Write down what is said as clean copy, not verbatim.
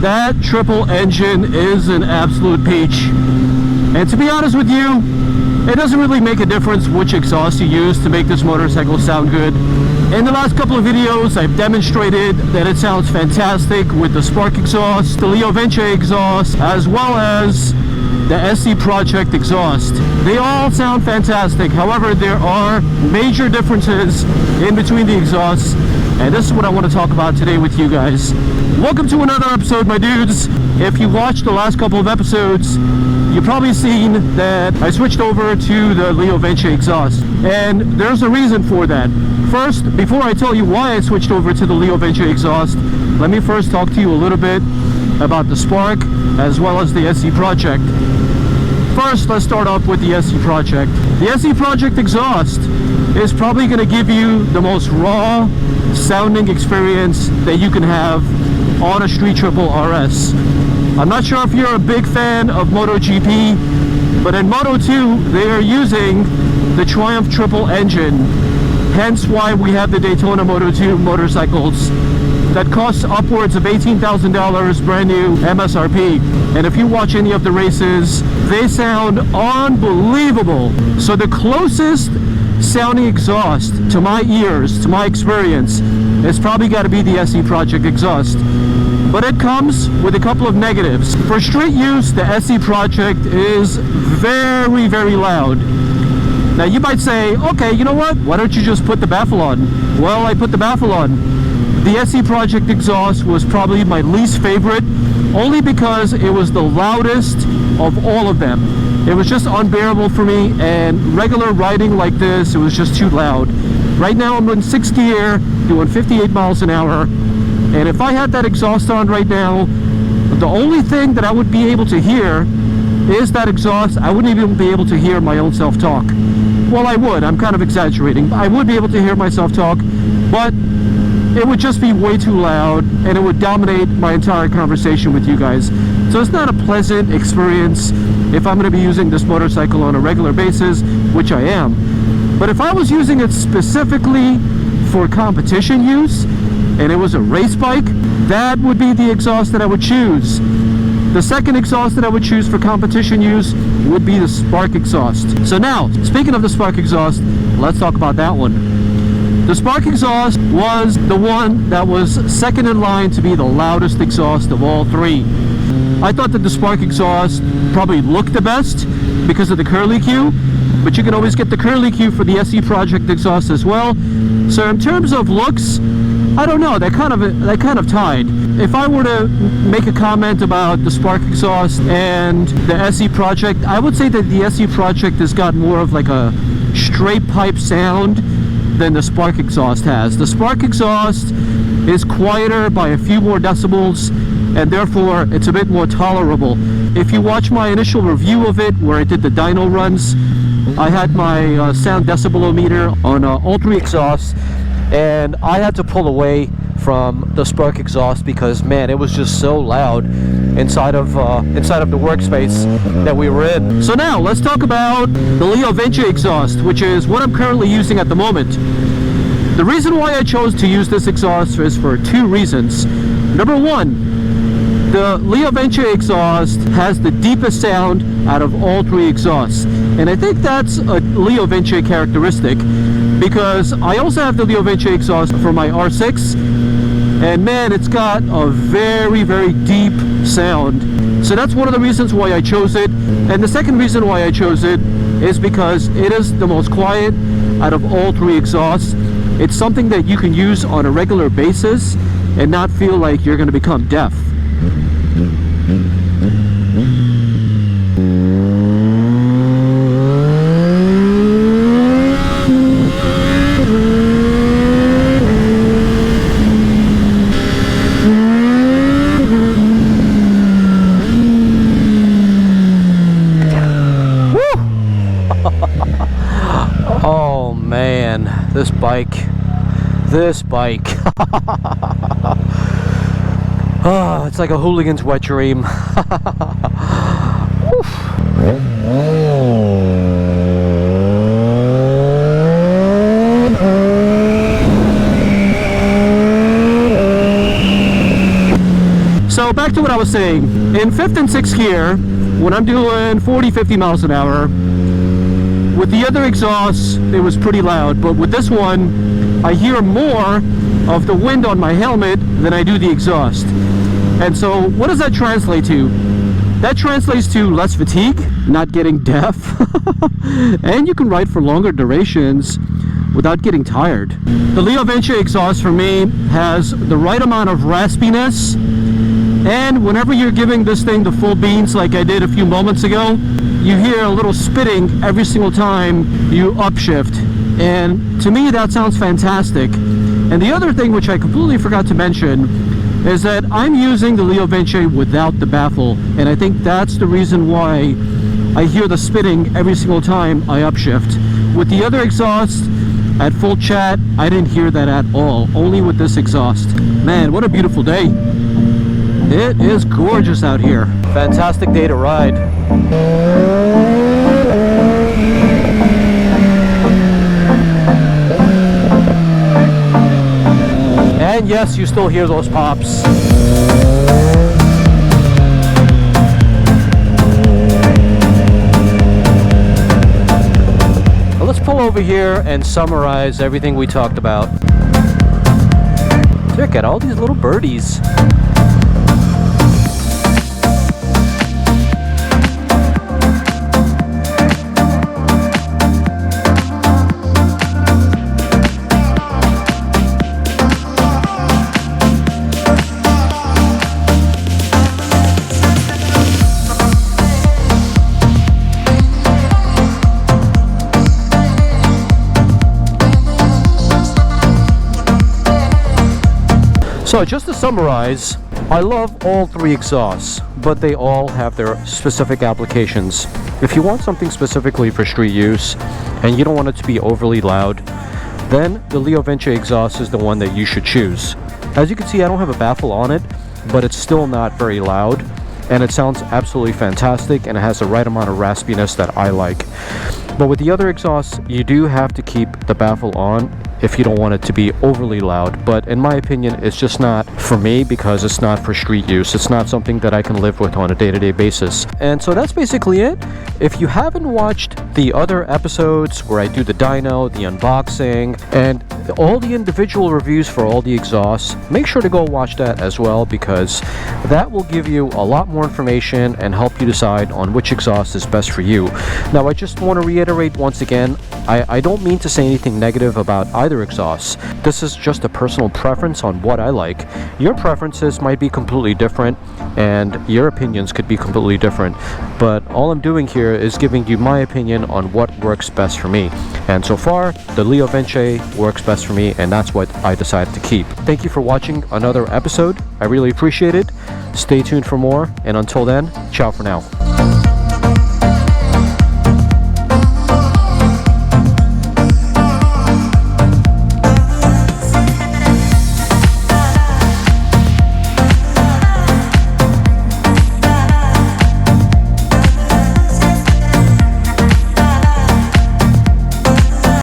that triple engine is an absolute peach. And to be honest with you, it doesn't really make a difference which exhaust you use to make this motorcycle sound good. In the last couple of videos, I've demonstrated that it sounds fantastic with the Spark exhaust, the LeoVince exhaust, as well as the SC Project exhaust. They all sound fantastic. However, there are major differences in between the exhausts, and this is what I want to talk about today with you guys. Welcome to another episode, my dudes. If you watched the last couple of episodes, you've probably seen that I switched over to the LeoVince exhaust, and there's a reason for that. First, before I tell you why I switched over to the LeoVince exhaust, let me first talk to you a little bit about the Spark as well as the SC Project. First, let's start off with the SC Project. The SC Project exhaust is probably going to give you the most raw sounding experience that you can have on a Street Triple RS. I'm not sure if you're a big fan of MotoGP, but in Moto2 they are using the Triumph triple engine, hence why we have the Daytona Moto2 motorcycles that cost upwards of $18,000 brand new MSRP. And if you watch any of the races, they sound unbelievable. So the closest sounding exhaust to my ears, to my experience, is probably got to be the SC Project exhaust. But it comes with a couple of negatives. For street use, the SC Project is very, very loud. Now you might say, okay, you know what? Why don't you just put the baffle on? Well, I put the baffle on. The SC Project exhaust was probably my least favorite, only because it was the loudest of all of them. It was just unbearable for me, and regular riding like this, it was just too loud. Right now I'm in 6th gear, doing 58 miles an hour, and if I had that exhaust on right now, the only thing that I would be able to hear is that exhaust. I wouldn't even be able to hear my own self-talk. Well, I would. I'm kind of exaggerating. I would be able to hear myself talk, but it would just be way too loud, and it would dominate my entire conversation with you guys. So it's not a pleasant experience if I'm going to be using this motorcycle on a regular basis, which I am. But if I was using it specifically for competition use, and it was a race bike, that would be the exhaust that I would choose. The second exhaust that I would choose for competition use would be the Spark exhaust. So now, speaking of the Spark exhaust, let's talk about that one. The Spark exhaust was the one that was second in line to be the loudest exhaust of all three. I thought that the Spark exhaust probably looked the best because of the curly Q, but you can always get the curly Q for the SC Project exhaust as well. So in terms of looks, I don't know, they kind of tied. If I were to make a comment about the Spark exhaust and the SC Project, I would say that the SC Project has got more of like a straight pipe sound than the Spark exhaust has. The Spark exhaust is quieter by a few more decibels, and therefore it's a bit more tolerable. If you watch my initial review of it, where I did the dyno runs, I had my sound decibelometer on all three exhausts, and I had to pull away from the Spark exhaust because, man, it was just so loud inside of the workspace that we were in. So now let's talk about the LeoVince exhaust, which is what I'm currently using at the moment. The reason why I chose to use this exhaust is for two reasons. Number one, the LeoVince exhaust has the deepest sound out of all three exhausts, and I think that's a LeoVince characteristic, because I also have the LeoVince exhaust for my R6, and man, it's got a very, very deep sound. So that's one of the reasons why I chose it. And the second reason why I chose it is because it is the most quiet out of all three exhausts. It's something that you can use on a regular basis and not feel like you're going to become deaf. Oh man, this bike. Oh, it's like a hooligan's wet dream. So back to what I was saying. In 5th and 6th gear, when I'm doing 40-50 miles an hour, with the other exhausts, it was pretty loud, but with this one, I hear more of the wind on my helmet than I do the exhaust. And so what does that translate to? That translates to less fatigue, not getting deaf, and you can ride for longer durations without getting tired. The LeoVince exhaust for me has the right amount of raspiness, and whenever you're giving this thing the full beans like I did a few moments ago, you hear a little spitting every single time you upshift, and to me that sounds fantastic. And the other thing which I completely forgot to mention is that I'm using the LeoVince without the baffle, and I think that's the reason why I hear the spitting every single time I upshift. With the other exhaust at full chat, I didn't hear that at all, only with this exhaust. Man, what a beautiful day. It is gorgeous out here. Fantastic day to ride. And yes, you still hear those pops. Well, let's pull over here and summarize everything we talked about. Check out all these little birdies. So just to summarize, I love all three exhausts, but they all have their specific applications. If you want something specifically for street use and you don't want it to be overly loud, then the LeoVince exhaust is the one that you should choose. As you can see, I don't have a baffle on it, but it's still not very loud, and it sounds absolutely fantastic, and it has the right amount of raspiness that I like. But with the other exhausts, you do have to keep the baffle on if you don't want it to be overly loud. But in my opinion, it's just not for me because it's not for street use. It's not something that I can live with on a day-to-day basis. And so that's basically it. If you haven't watched the other episodes where I do the dyno, the unboxing, and all the individual reviews for all the exhausts, make sure to go watch that as well, because that will give you a lot more information and help you decide on which exhaust is best for you. Now, I just want to reiterate once again, I don't mean to say anything negative about either exhaust. This is just a personal preference on what I like. Your preferences might be completely different and your opinions could be completely different, but all I'm doing here is giving you my opinion on what works best for me. And so far, the LeoVince works best for me, and that's what I decided to keep. Thank you for watching another episode. I really appreciate it. Stay tuned for more, and until then, ciao for now.